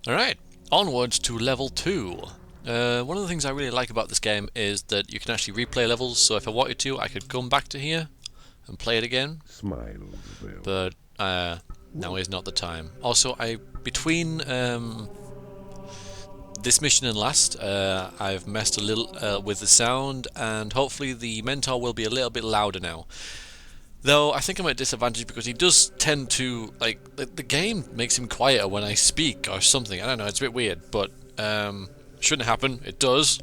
Alright, onwards to level 2. One of the things I really like about this game is that you can actually replay levels, so if I wanted to, I could come back to here and play it again. Smilesville. But now is not the time. Also, between this mission and last, I've messed a little with the sound, and hopefully the Mentor will be a little bit louder now. Though I think I'm at a disadvantage because he does tend to, like, the game makes him quieter when I speak or something. I don't know, it's a bit weird, but shouldn't happen. It does.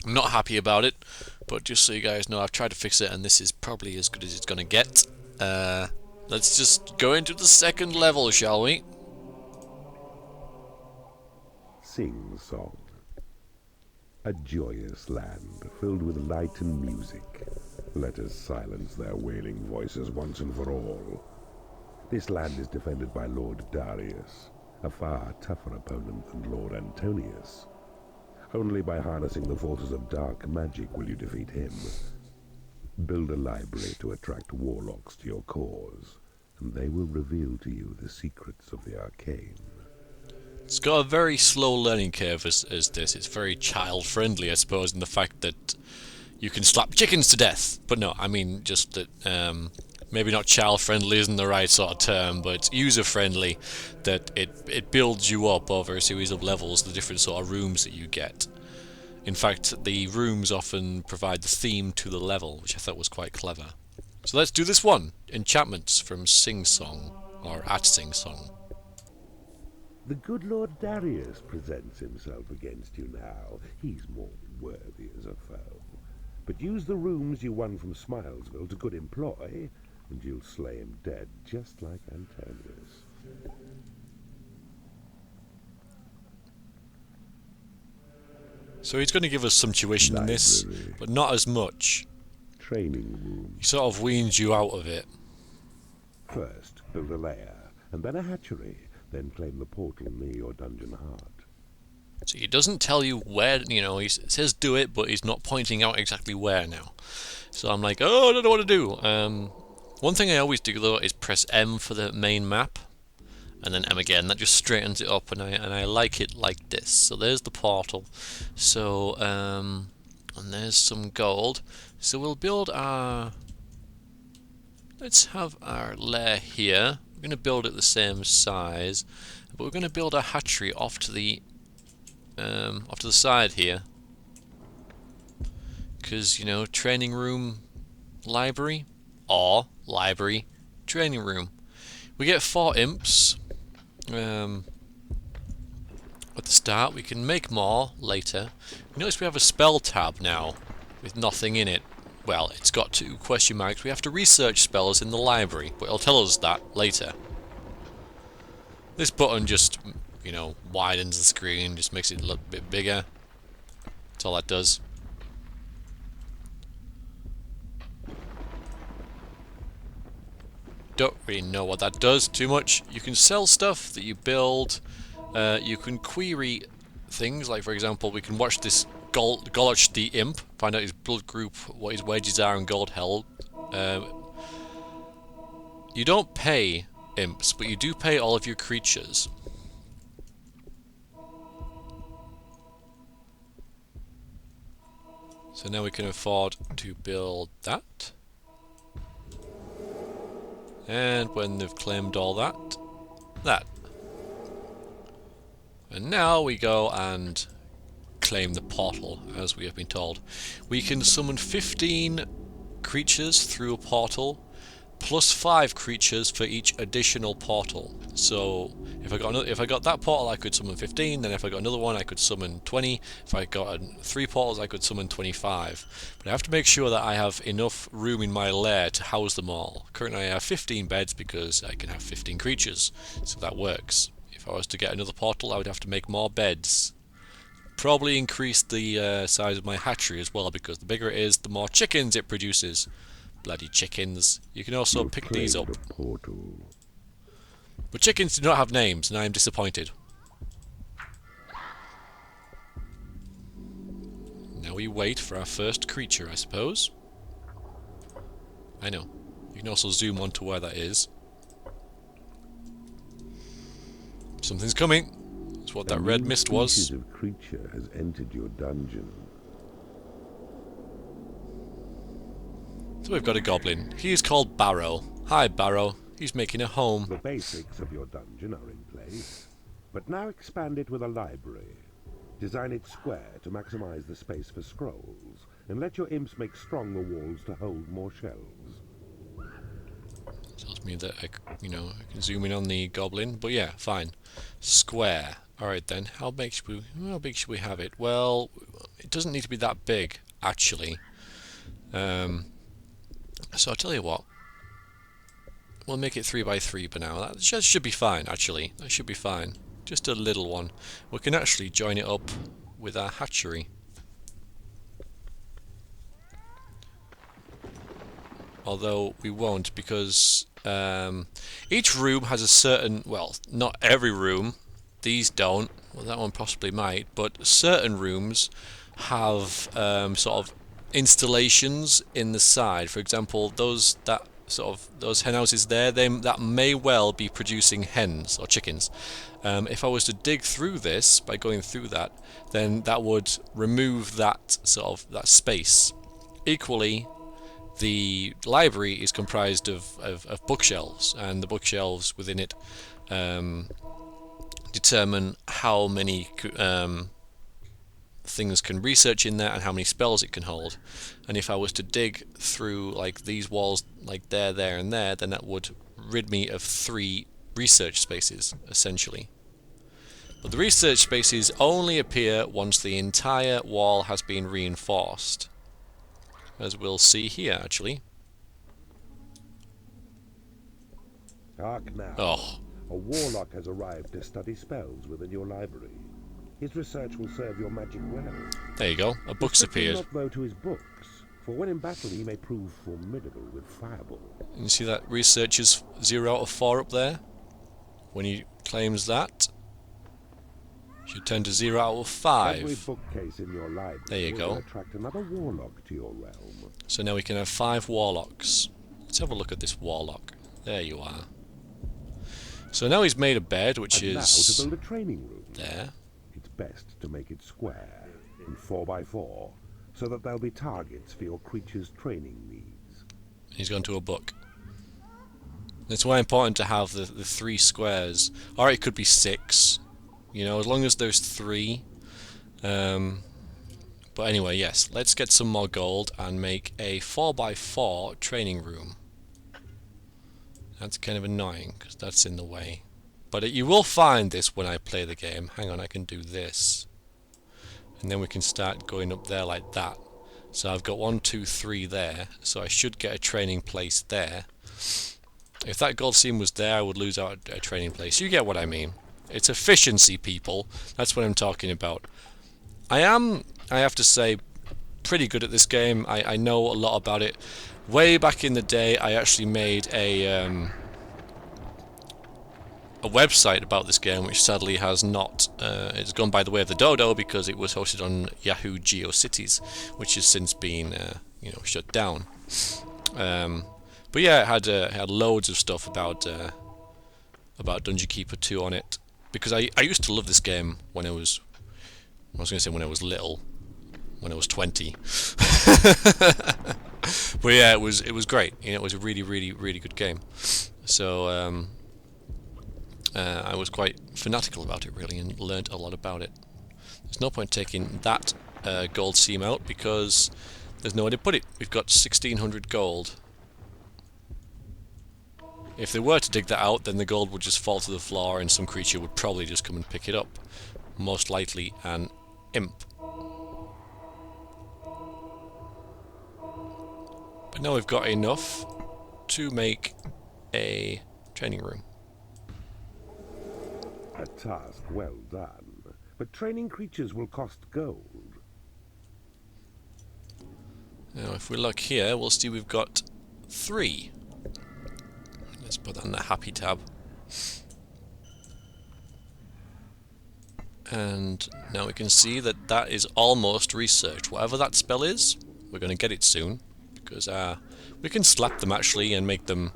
I'm not happy about it, but just so you guys know, I've tried to fix it, and this is probably as good as it's gonna get. Let's just go into the second level, shall we? Sing Song. A joyous land filled with light and music. Let us silence their wailing voices once and for all. This land is defended by Lord Darius, a far tougher opponent than Lord Antonius. Only by harnessing the forces of dark magic will you defeat him. Build a library to attract warlocks to your cause, and they will reveal to you the secrets of the arcane. It's got a very slow learning curve as this. It's very child-friendly, I suppose, in the fact that you can slap chickens to death. But no, I mean just that maybe not child-friendly isn't the right sort of term, but it's user-friendly, that it builds you up over a series of levels, the different sort of rooms that you get. In fact, the rooms often provide the theme to the level, which I thought was quite clever. So let's do this one. Enchantments from Sing Song, or at Sing Song. The good Lord Darius presents himself against you now. He's more than worthy as a foe. But use the rooms you won from Smilesville to good employ, and you'll slay him dead, just like Antonius. So he's going to give us some tuition in this, but not as much. Training room. He sort of weans you out of it. First, build a lair, and then a hatchery. Then claim the portal near your dungeon heart. So he doesn't tell you where, he says do it, but he's not pointing out exactly where now. So I'm like, oh, I don't know what to do. One thing I always do, though, is press M for the main map, and then M again. That just straightens it up, and I like it like this. So there's the portal. So, and there's some gold. So we'll build our... Let's have our lair here. We're going to build it the same size, but we're going to build a hatchery off to the side here, because training room, library, or library, training room. We get 4 imps at the start. We can make more later. You notice we have a spell tab now with nothing in it. Well, it's got 2 question marks. We have to research spells in the library, but it'll tell us that later. This button just, widens the screen, just makes it look a bit bigger. That's all that does. Don't really know what that does too much. You can sell stuff that you build. You can query things, like for example, we can watch this Goloch the Imp, find out his blood group, what his wages are, and gold held. You don't pay imps, but you do pay all of your creatures. So now we can afford to build that. And when they've claimed all that. And now we go and claim the portal, as we have been told. We can summon 15 creatures through a portal, plus 5 creatures for each additional portal. So if I got that portal, I could summon 15. Then if I got another one, I could summon 20. If I got 3 portals, I could summon 25. But I have to make sure that I have enough room in my lair to house them all. Currently I have 15 beds because I can have 15 creatures, so that works. If I was to get another portal, I would have to make more beds. Probably increase the size of my hatchery as well, because the bigger it is, the more chickens it produces. Bloody chickens. You can also pick these up. But chickens do not have names, and I am disappointed. Now we wait for our first creature, I suppose. I know. You can also zoom on to where that is. Something's coming. That's what A that red new mist species was. of creature has entered your dungeon. So we've got a goblin. He is called Barrow. Hi, Barrow. He's making a home. The basics of your dungeon are in place, but now expand it with a library. Design it square to maximize the space for scrolls, and let your imps make stronger walls to hold more shelves. Tells me that I can zoom in on the goblin, but yeah, fine. Square. All right then. How big should we have it? Well, it doesn't need to be that big, actually. So I'll tell you what. We'll make it 3 by 3 for now. That should be fine, actually. That should be fine. Just a little one. We can actually join it up with our hatchery. Although we won't, because each room has a certain... Well, not every room. These don't. Well, that one possibly might. But certain rooms have sort of installations in the side. For example, those hen houses there, that may well be producing hens or chickens. If I was to dig through this by going through that, then that would remove that that space. Equally, the library is comprised of bookshelves, and the bookshelves within it determine how many things can research in there and how many spells it can hold. And if I was to dig through like these walls, like there, and there, then that would rid me of 3 research spaces, essentially. But the research spaces only appear once the entire wall has been reinforced, as we'll see here, actually. Hark now. Oh, A warlock has arrived to study spells within your library. His research will serve your magic well. there you go. A book's Restrict him appeared. not, though, to his books, for when in battle he may prove formidable with fireball. And you see that research is 0 out of 4 up there? When he claims that, should turn to 0 out of Every 5. bookcase in your library There you go. will attract another warlock to your realm. So now we can have 5 warlocks. Let's have a look at this warlock. There you are. So now he's made a bed, which And now to is build a training room. there. It's best to make it square, in 4 by 4, so that there'll be targets for your creature's training needs. He's gone to a book. It's why important to have the 3 squares. Or it could be 6. You know, as long as there's 3. But anyway, yes. Let's get some more gold and make a 4 by 4 training room. That's kind of annoying, because that's in the way. But you will find this when I play the game. Hang on, I can do this. And then we can start going up there like that. So I've got 1, 2, 3 there. So I should get a training place there. If that gold seam was there, I would lose out a training place. You get what I mean. It's efficiency, people. That's what I'm talking about. I have to say, pretty good at this game. I know a lot about it. Way back in the day, I actually made a website about this game, which sadly has not. It's gone by the way of the dodo because it was hosted on Yahoo GeoCities, which has since been shut down. But yeah, it had loads of stuff about Dungeon Keeper 2 on it, because I used to love this game when I was little, when I was 20. But yeah, it was great. It was a really, really, really good game. So I was quite fanatical about it, really, and learnt a lot about it. There's no point taking that gold seam out because there's nowhere to put it. We've got 1,600 gold. If they were to dig that out, then the gold would just fall to the floor and some creature would probably just come and pick it up. Most likely an imp. But now we've got enough to make a training room. A task well done, but training creatures will cost gold. Now if we look here, we'll see we've got 3. Let's put that in the happy tab. And now we can see that that is almost researched. Whatever that spell is, we're going to get it soon, because we can slap them actually and make them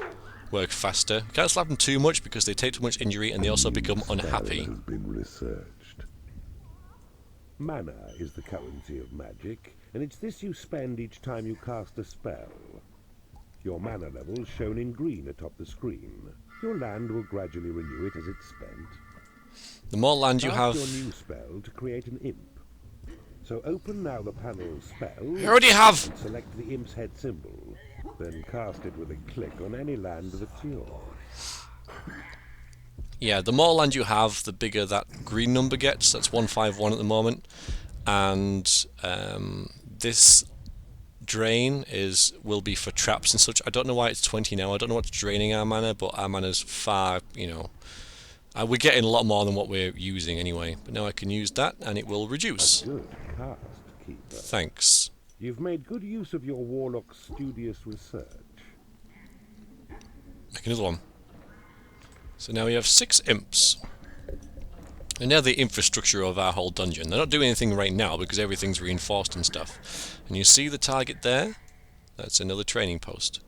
work faster. You can't slap them too much because they take too much injury and they also become unhappy. Spell has been researched. Mana is the currency of magic, and it's this you spend each time you cast a spell. Your mana level is shown in green atop the screen. Your land will gradually renew it as it's spent. The more land you have... Cast your new spell to create an imp. So open now the panel spell. I already have! And select the imp's head symbol. Then cast it with a click on any land that's yours. Yeah, the more land you have, the bigger that green number gets. That's 151 at the moment. And this drain will be for traps and such. I don't know why it's 20 now. I don't know what's draining our mana, but our mana's far, we're getting a lot more than what we're using anyway. But now I can use that and it will reduce. A good cast, Keeper. Thanks. You've made good use of your warlock's studious research. Make another one. So now we have 6 imps. And now the infrastructure of our whole dungeon. They're not doing anything right now because everything's reinforced and stuff. And you see the target there? That's another training post.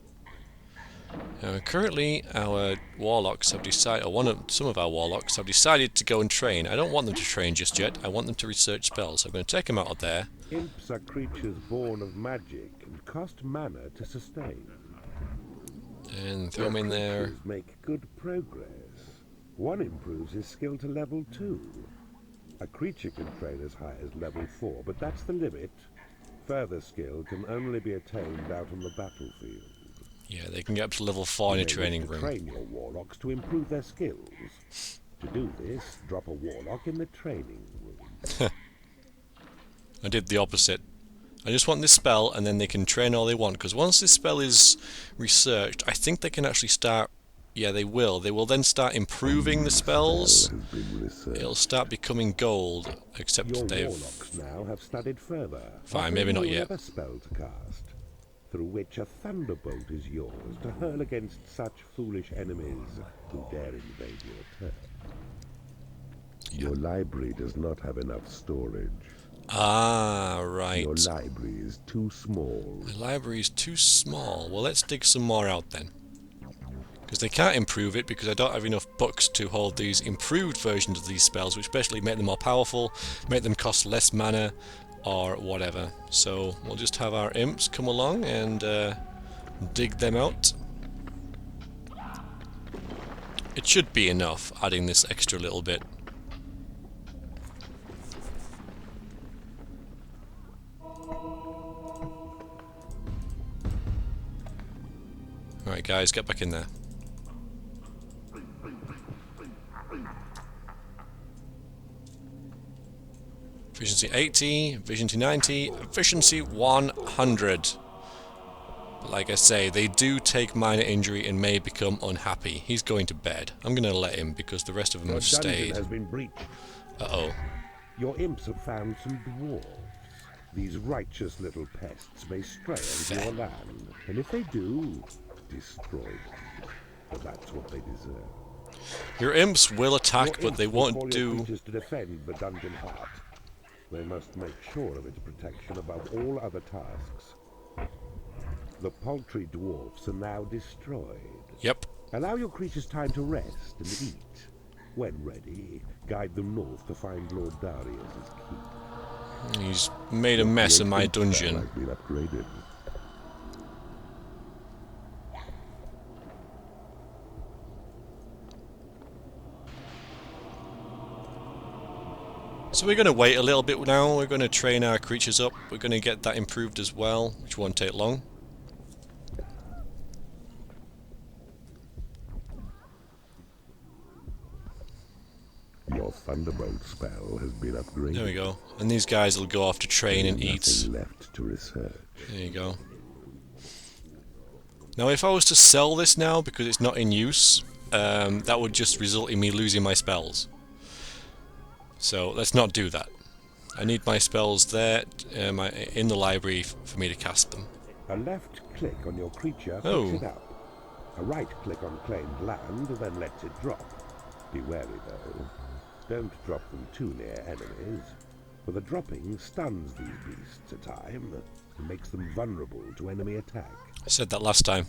Currently our warlocks have decided, or some of our warlocks have decided to go and train. I don't want them to train just yet. I want them to research spells. So I'm going to take them out of there. Imps are creatures born of magic and cost mana to sustain. And throw them in there. Creatures make good progress. One improves his skill to level 2. A creature can train as high as level 4, but that's the limit. Further skill can only be attained out on the battlefield. Yeah, they can get up to level 4 in a training room. Train your warlocks to improve their skills. To do this, drop a warlock in the training room. I did the opposite. I just want this spell and then they can train all they want, because once this spell is researched, I think they can actually start... Yeah, they will. They will then start improving the spells. It'll start becoming gold, except your they've... warlocks now have studied further. Fine, maybe not yet. Another spell to cast, through which a thunderbolt is yours to hurl against such foolish enemies who dare invade your turf. Your library does not have enough storage. Ah, right. Your library is too small. The library is too small. Well, let's dig some more out then. Because they can't improve it because I don't have enough books to hold these improved versions of these spells, which basically make them more powerful, make them cost less mana, or whatever. So we'll just have our imps come along and dig them out. It should be enough, adding this extra little bit. Alright guys, get back in there. Efficiency 80, efficiency 90, efficiency 100. But like I say, they do take minor injury and may become unhappy. He's going to bed. I'm going to let him because the rest of them have stayed. Has been breached. Uh-oh. Your imps have found some dwarves. These righteous little pests may stray onto your land, and if they do, destroy them. But that's what they deserve. Your imps will attack, but they won't do... to defend the dungeon heart. They must make sure of its protection above all other tasks. The paltry dwarfs are now destroyed. Yep. Allow your creatures time to rest and eat. When ready, guide them north to find Lord Darius' keep. He's made a mess in my dungeon. Has been upgraded. So we're going to wait a little bit now. We're going to train our creatures up. We're going to get that improved as well, which won't take long. Your Thunderbolt spell has been upgraded. There we go. And these guys will go off to train and eat. Nothing left to research. There you go. Now if I was to sell this now because it's not in use, that would just result in me losing my spells. So let's not do that. I need my spells there in the library for me to cast them. A left click on your creature picks it up. A right click on claimed land then lets it drop. Be wary though. Don't drop them too near enemies, for the dropping stuns these beasts a time and makes them vulnerable to enemy attack. I said that last time.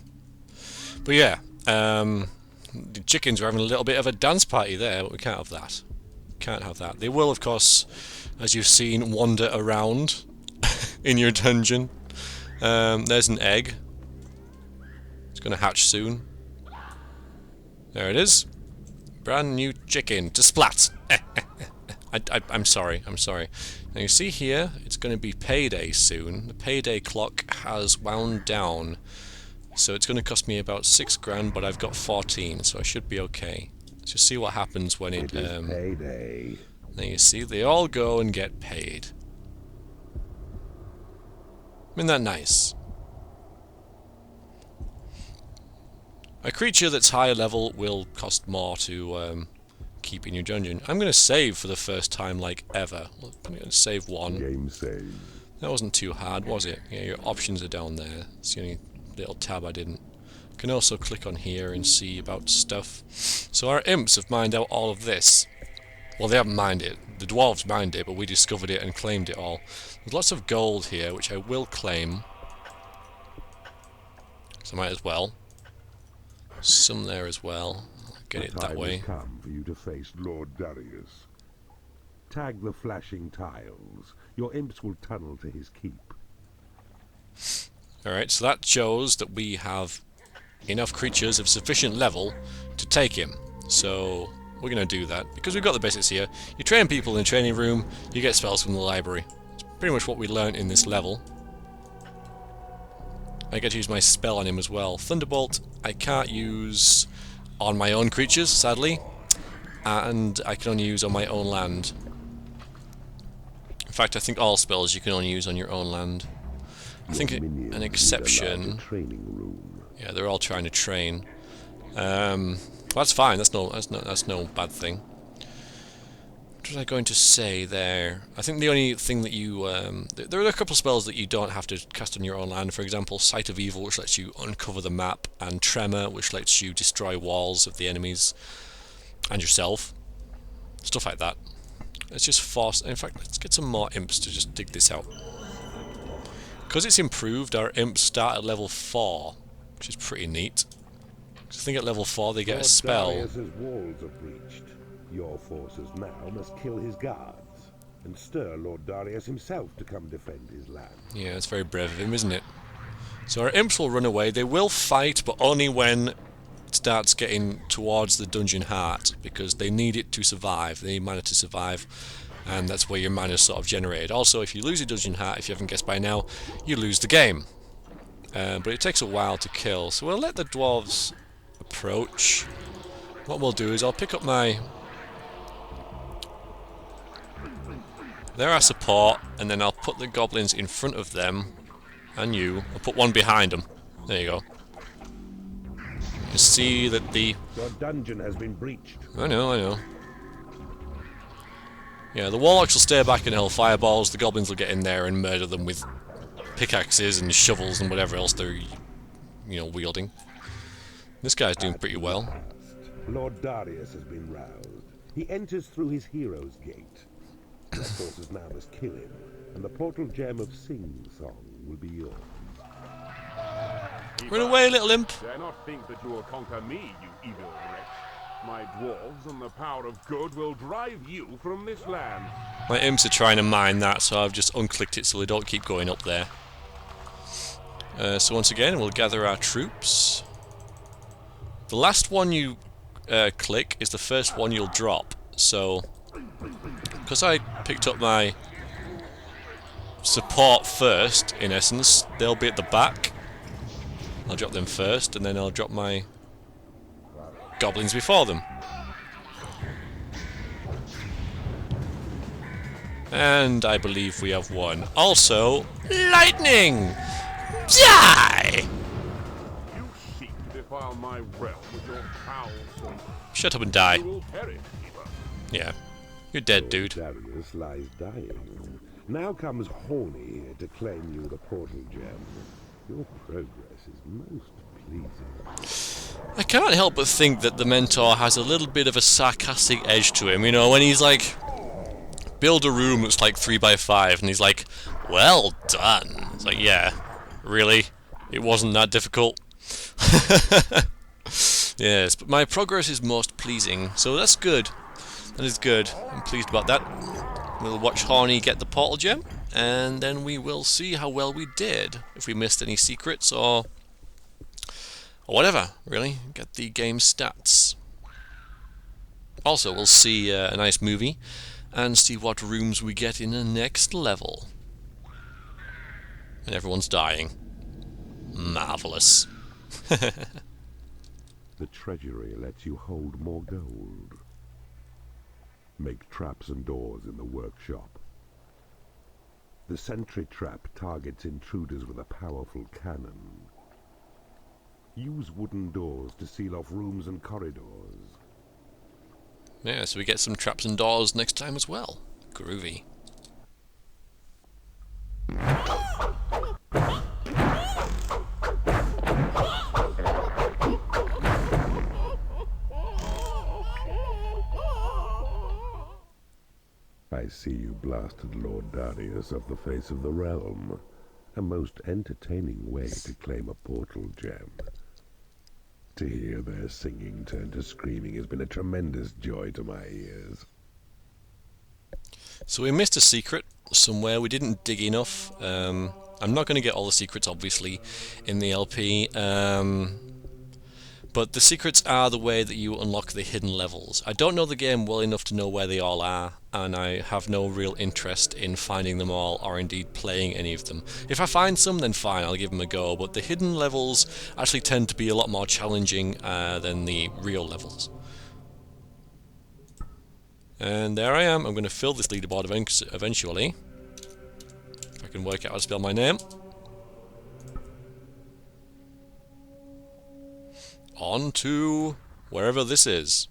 But yeah, The chickens are having a little bit of a dance party there, but we can't have that. Can't have that. They will, of course, as you've seen, wander around in your dungeon. There's an egg. It's going to hatch soon. There it is. Brand new chicken to splat. I'm sorry. I'm sorry. Now you see here, it's going to be payday soon. The payday clock has wound down. So it's going to cost me about 6 grand, but I've got 14, so I should be okay. Let's just see what happens when it is payday. Now you see, they all go and get paid. Isn't that nice? A creature that's higher level will cost more to keep in your dungeon. I'm going to save for the first time like ever. I'm going to save one. Game save. That wasn't too hard, was it? Yeah, your options are down there. It's the only little tab I didn't. Can also click on here and see about stuff. So our imps have mined out all of this. Well, they haven't mined it. The dwarves mined it, but we discovered it and claimed it all. There's lots of gold here, which I will claim. So I might as well. Some there as well. I'll get it that way. The time has come for you to face Lord Darius. Tag the flashing tiles. Your imps will tunnel to his keep. Alright, so that shows that we have enough creatures of sufficient level to take him. So we're going to do that, because we've got the basics here. You train people in the training room, you get spells from the library. It's pretty much what we learned in this level. I get to use my spell on him as well. Thunderbolt, I can't use on my own creatures, sadly. And I can only use on my own land. In fact, I think all spells you can only use on your own land. I think an exception... Yeah, they're all trying to train. Well, that's fine. That's no bad thing. What was I going to say there? I think the only thing that you there are a couple of spells that you don't have to cast on your own land. For example, Sight of Evil, which lets you uncover the map, and Tremor, which lets you destroy walls of the enemies and yourself. Stuff like that. Let's just force. In fact, let's get some more imps to just dig this out. Because it's improved, our imps start at level 4, which is pretty neat. I think at level 4 they get a spell. Darius's walls are breached. Your forces now must kill his guards and stir Lord Darius himself to come defend his land. Yeah, it's very brave of him, isn't it? So our imps will run away. They will fight, but only when it starts getting towards the dungeon heart, because they need it to survive. They need mana to survive, and that's where your mana is sort of generated. Also, if you lose your dungeon heart, if you haven't guessed by now, you lose the game. But it takes a while to kill, so we'll let the dwarves approach. What we'll do is I'll pick up my... They're our support, and then I'll put the goblins in front of them, and you. I'll put one behind them. There you go. You see that the... Your dungeon has been breached. I know. Yeah, the warlocks will stay back and hurl fireballs, the goblins will get in there and murder them with pickaxes and shovels and whatever else they're, wielding. This guy's doing pretty well. Lord Darius has been roused. He enters through his hero's gate. Your forces now must kill him, and the portal gem of sing-song will be yours. Run away, little imp! Dare not think that you will conquer me, you evil wretch. My dwarves and the power of good will drive you from this land. My imps are trying to mine that, so I've just unclicked it so they don't keep going up there. So once again, we'll gather our troops. The last one you click is the first one you'll drop. So, because I picked up my support first, in essence, they'll be at the back. I'll drop them first, and then I'll drop my goblins before them. And I believe we have won. Also, lightning! Die! You seek to defile my realm with your foul sword. Shut up and die. You will perish, keeper. Yeah. You're dead, dude. Darius lies dying. Now comes Horny here to claim you the portal gem. Your progress is most pleasing. I can't help but think that the mentor has a little bit of a sarcastic edge to him. When he's like, build a room that's like 3x5, and he's like, well done. It's like, yeah, really? It wasn't that difficult? Yes, but my progress is most pleasing, so that's good. That is good. I'm pleased about that. We'll watch Horny get the portal gem, and then we will see how well we did. If we missed any secrets or whatever, really. Get the game stats. Also, we'll see a nice movie and see what rooms we get in the next level. And everyone's dying. Marvellous. The treasury lets you hold more gold. Make traps and doors in the workshop. The sentry trap targets intruders with a powerful cannon. Use wooden doors to seal off rooms and corridors. Yeah, so we get some traps and doors next time as well. Groovy. I see you blasted Lord Darius off the face of the realm. A most entertaining way to claim a portal gem. To hear their singing turn to screaming has been a tremendous joy to my ears. So we missed a secret somewhere. We didn't dig enough. I'm not going to get all the secrets, obviously, in the LP. But the secrets are the way that you unlock the hidden levels. I don't know the game well enough to know where they all are, and I have no real interest in finding them all, or indeed playing any of them. If I find some, then fine, I'll give them a go, but the hidden levels actually tend to be a lot more challenging than the real levels. And there I am. I'm going to fill this leaderboard eventually. If I can work out how to spell my name. On to wherever this is.